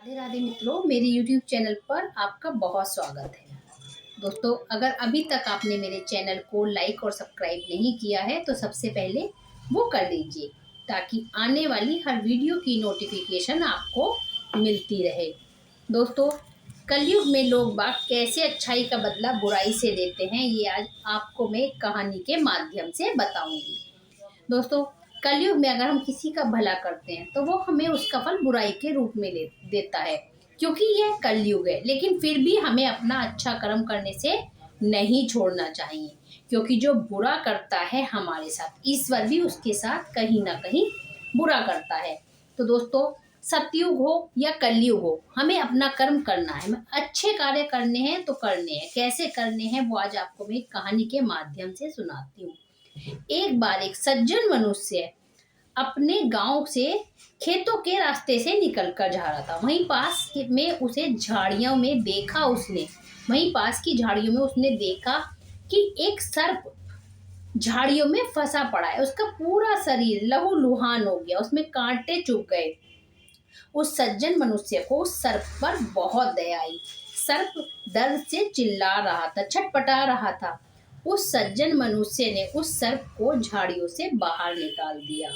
राधे राधे मित्रों, मेरे YouTube channel पर आपका बहुत स्वागत है। दोस्तों, अगर अभी तक आपने मेरे चैनल को लाइक और सब्सक्राइब नहीं किया है तो सबसे पहले वो कर लीजिए ताकि आने वाली हर वीडियो की नोटिफिकेशन आपको मिलती रहे। दोस्तों, कलयुग में लोग बाग कैसे अच्छाई का बदला बुराई से लेते हैं, ये आज आपको मैं कहानी के माध्यम से बताऊंगी। दोस्तों, कलयुग में अगर हम किसी का भला करते हैं तो वो हमें उसका फल बुराई के रूप में ले देता है, क्योंकि यह कलयुग है। लेकिन फिर भी हमें अपना अच्छा कर्म करने से नहीं छोड़ना चाहिए, क्योंकि जो बुरा करता है हमारे साथ, ईश्वर भी उसके साथ कहीं ना कहीं बुरा करता है। तो दोस्तों, सतयुग हो या कलयुग हो, हमें अपना कर्म करना है। हमें अच्छे कार्य करने हैं तो करने हैं। कैसे करने हैं वो आज आपको मैं कहानी के माध्यम से सुनाती हूँ। एक बार एक सज्जन मनुष्य अपने गांव से खेतों के रास्ते से निकल कर जा रहा था। वहीं पास में उसे झाड़ियों में देखा उसने वहीं पास की झाड़ियों में उसने देखा कि एक सर्प झाड़ियों में फंसा पड़ा है। उसका पूरा शरीर लहूलुहान हो गया, उसमें कांटे चुभ गए। उस सज्जन मनुष्य को उस सर्प पर बहुत दया आई। सर्प दर्द से चिल्ला रहा था, छटपटा रहा था। उस सज्जन मनुष्य ने उस सर्प को झाड़ियों से बाहर निकाल दिया।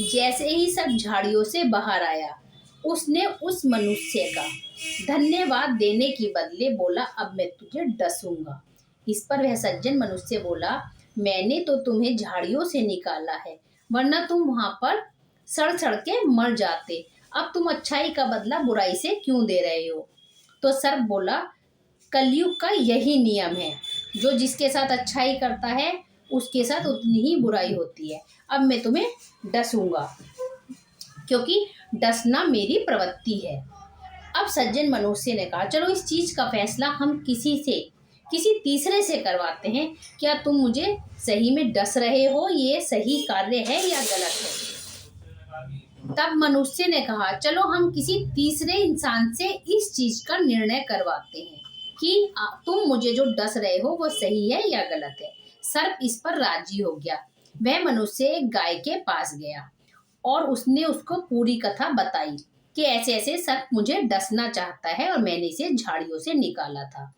जैसे ही सर्प झाड़ियों से बाहर आया, उसने उस मनुष्य का धन्यवाद देने के बदले बोला, अब मैं तुझे डसूंगा। इस पर वह सज्जन मनुष्य बोला, मैंने तो तुम्हें झाड़ियों से निकाला है, वरना तुम वहां पर सड़ सड़ के मर जाते। अब तुम अच्छाई का बदला बुराई से क्यों दे रहे हो? तो सर्प बोला, कलयुग का यही नियम है, जो जिसके साथ अच्छाई करता है उसके साथ उतनी ही बुराई होती है। अब मैं तुम्हें डसूंगा, क्योंकि डसना मेरी प्रवृत्ति है। अब सज्जन मनुष्य ने कहा, चलो इस चीज का फैसला हम किसी तीसरे से करवाते हैं। क्या तुम मुझे सही में डस रहे हो? ये सही कार्य है या गलत है? तब मनुष्य ने कहा, चलो हम किसी तीसरे इंसान से इस चीज का निर्णय करवाते हैं कि तुम मुझे जो डस रहे हो वो सही है या गलत है। सर्प इस पर राजी हो गया। वह मनुष्य एक गाय के पास गया और उसने उसको पूरी कथा बताई कि ऐसे ऐसे सर्प मुझे डसना चाहता है और मैंने इसे झाड़ियों से निकाला था।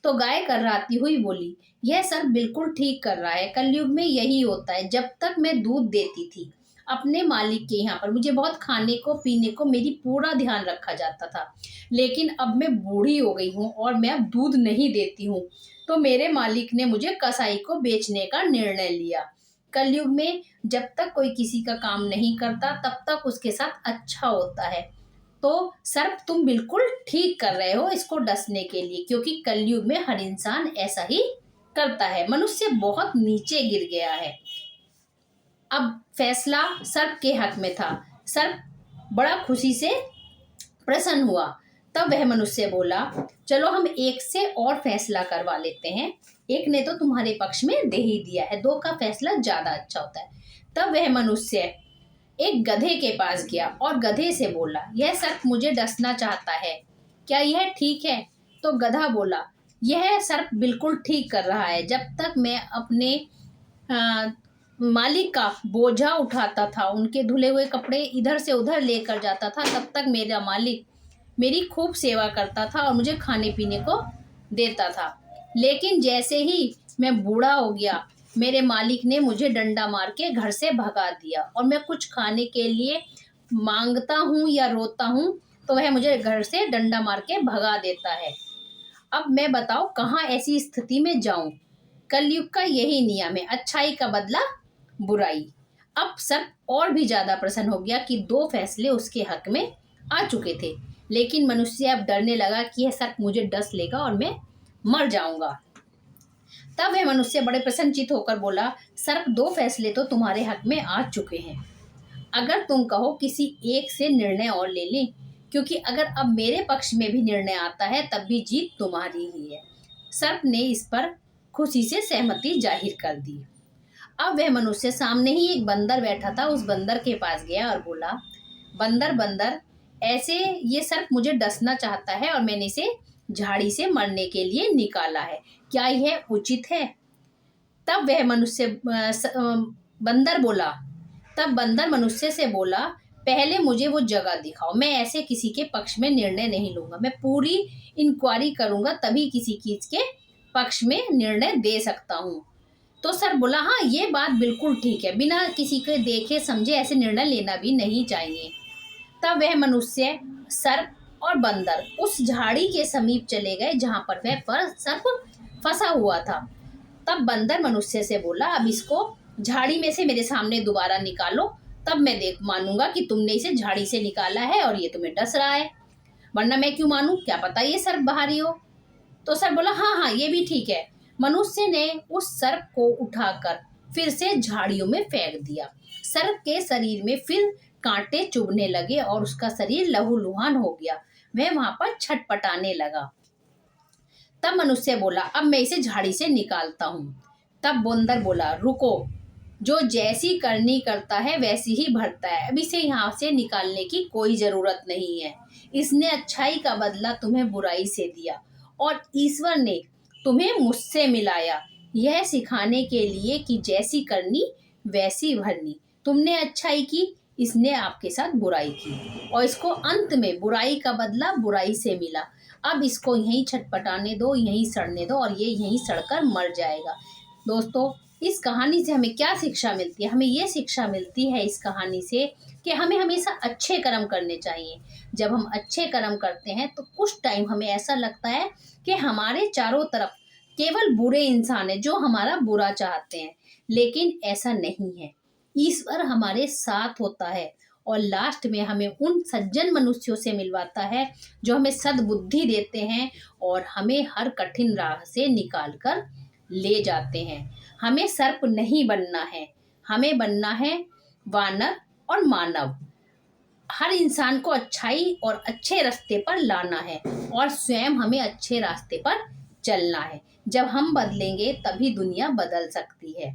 तो गाय कर्राती हुई बोली, यह सर्प बिल्कुल ठीक कर रहा है। कलयुग में यही होता है। जब तक मैं दूध देती थी अपने मालिक के यहाँ पर, मुझे बहुत खाने को पीने को मेरी पूरा ध्यान रखा जाता था। लेकिन अब मैं बूढ़ी हो गई हूँ और मैं अब दूध नहीं देती हूँ, तो मेरे मालिक ने मुझे कसाई को बेचने का निर्णय लिया। कलयुग में जब तक कोई किसी का काम नहीं करता तब तक उसके साथ अच्छा होता है। तो सर्प तुम बिल्कुल ठीक कर रहे हो इसको डसने के लिए, क्योंकि कलयुग में हर इंसान ऐसा ही करता है। मनुष्य बहुत नीचे गिर गया है। अब फैसला सर्प के हक में था। सर्प बड़ा खुशी से प्रसन्न हुआ। तब वह मनुष्य बोला, चलो हम एक से और फैसला करवा लेते हैं। एक ने तो तुम्हारे पक्ष में दे ही दिया है, दो का फैसला ज्यादा अच्छा होता है। तब वह मनुष्य एक गधे के पास गया और गधे से बोला, यह सर्प मुझे डसना चाहता है, क्या यह ठीक है? तो गधा बोला, यह सर्प बिल्कुल ठीक कर रहा है। जब तक मैं अपने मालिक का बोझा उठाता था, उनके धुले हुए कपड़े इधर से उधर लेकर जाता था, तब तक मेरा मालिक मेरी खूब सेवा करता था और मुझे खाने पीने को देता था। लेकिन जैसे ही मैं बूढ़ा हो गया, मेरे मालिक ने मुझे डंडा मार के घर से भगा दिया और मैं कुछ खाने के लिए मांगता हूँ या रोता हूँ तो वह मुझे घर से डंडा मार के भगा देता है। अब मैं बताओ कहाँ ऐसी स्थिति में जाऊं? कलयुग का यही नियम है, अच्छाई का बदला बुराई। अब सर्प और भी ज्यादा प्रसन्न हो गया कि दो फैसले उसके हक में आ चुके थे। लेकिन मनुष्य अब डरने लगा कि यह सर्प मुझे डस लेगा और मैं मर जाऊंगा। तब वह मनुष्य बड़े प्रसन्नचित होकर बोला, सर्प दो फैसले तो तुम्हारे हक में आ चुके हैं। अगर तुम कहो किसी एक से निर्णय और ले लें, क्योंकि अगर अब मेरे पक्ष में भी निर्णय आता है तब भी जीत तुम्हारी ही है। सर्प ने इस पर खुशी से सहमति जाहिर कर दी। अब वह मनुष्य सामने ही एक बंदर बैठा था, उस बंदर के पास गया और बोला, बंदर बंदर, ऐसे ये सर्प मुझे डसना चाहता है और मैंने इसे झाड़ी से मरने के लिए निकाला है, क्या यह उचित है? तब वह मनुष्य बंदर बोला तब बंदर मनुष्य से बोला, पहले मुझे वो जगह दिखाओ, मैं ऐसे किसी के पक्ष में निर्णय नहीं लूंगा, मैं पूरी इंक्वायरी करूंगा तभी किसी चीज के पक्ष में निर्णय दे सकता हूँ। तो सर बोला हाँ ये बात बिल्कुल ठीक है, बिना किसी के देखे समझे ऐसे निर्णय लेना भी नहीं चाहिए। तब वह मनुष्य, सर्प और बंदर उस झाड़ी के समीप चले गए जहां पर वह सर्प फंसा हुआ था। तब बंदर मनुष्य से बोला, अब इसको झाड़ी में से मेरे सामने दोबारा निकालो, तब मैं देख मानूंगा कि तुमने इसे झाड़ी से निकाला है और ये तुम्हें डस रहा है, वरना मैं क्यों मानूं, क्या पता ये सर्प बाहरी हो। तो सर्प बोला हाँ हाँ ये भी ठीक है। मनुष्य ने उस सर्प को उठाकर फिर से झाड़ियों में फेंक दिया। सर्प के शरीर में फिर कांटे चुभने लगे और उसका शरीर लहूलुहान हो गया, वह वहां पर छटपटाने लगा। तब मनुष्य बोला, अब मैं इसे झाड़ी से निकालता हूँ। तब बंदर बोला, रुको, जो जैसी करनी करता है वैसी ही भरता है, अब इसे यहाँ से निकालने की कोई जरूरत नहीं है। इसने अच्छाई का बदला तुम्हें बुराई से दिया और ईश्वर ने तुम्हें मुझसे मिलाया, यह सिखाने के लिए कि जैसी करनी वैसी भरनी। तुमने अच्छाई की, इसने आपके साथ बुराई की और इसको अंत में बुराई का बदला बुराई से मिला। अब इसको यहीं छटपटाने दो, यहीं सड़ने दो और ये यहीं सड़कर मर जाएगा। दोस्तों, इस कहानी से हमें क्या शिक्षा मिलती है? हमें ये शिक्षा मिलती है इस कहानी से कि हमें हमेशा अच्छे कर्म करने चाहिए। जब हम अच्छे कर्म करते हैं तो कुछ टाइम हमें ऐसा लगता है कि हमारे चारों तरफ केवल बुरे इंसान हैं जो हमारा बुरा चाहते हैं, लेकिन ऐसा नहीं है। ईश्वर हमारे साथ होता है और लास्ट में हमें उन सज्जन मनुष्यों से मिलवाता है जो हमें सद्बुद्धि देते हैं और हमें हर कठिन राह से निकाल कर ले जाते हैं। हमें सर्प नहीं बनना है, हमें बनना है वानर और मानव। हर इंसान को अच्छाई और अच्छे रास्ते पर लाना है और स्वयं हमें अच्छे रास्ते पर चलना है। जब हम बदलेंगे तभी दुनिया बदल सकती है।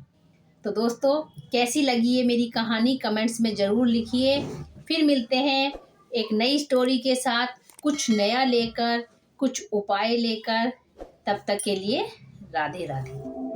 तो दोस्तों, कैसी लगी ये मेरी कहानी कमेंट्स में ज़रूर लिखिए। फिर मिलते हैं एक नई स्टोरी के साथ, कुछ नया लेकर, कुछ उपाय लेकर। तब तक के लिए राधे राधे।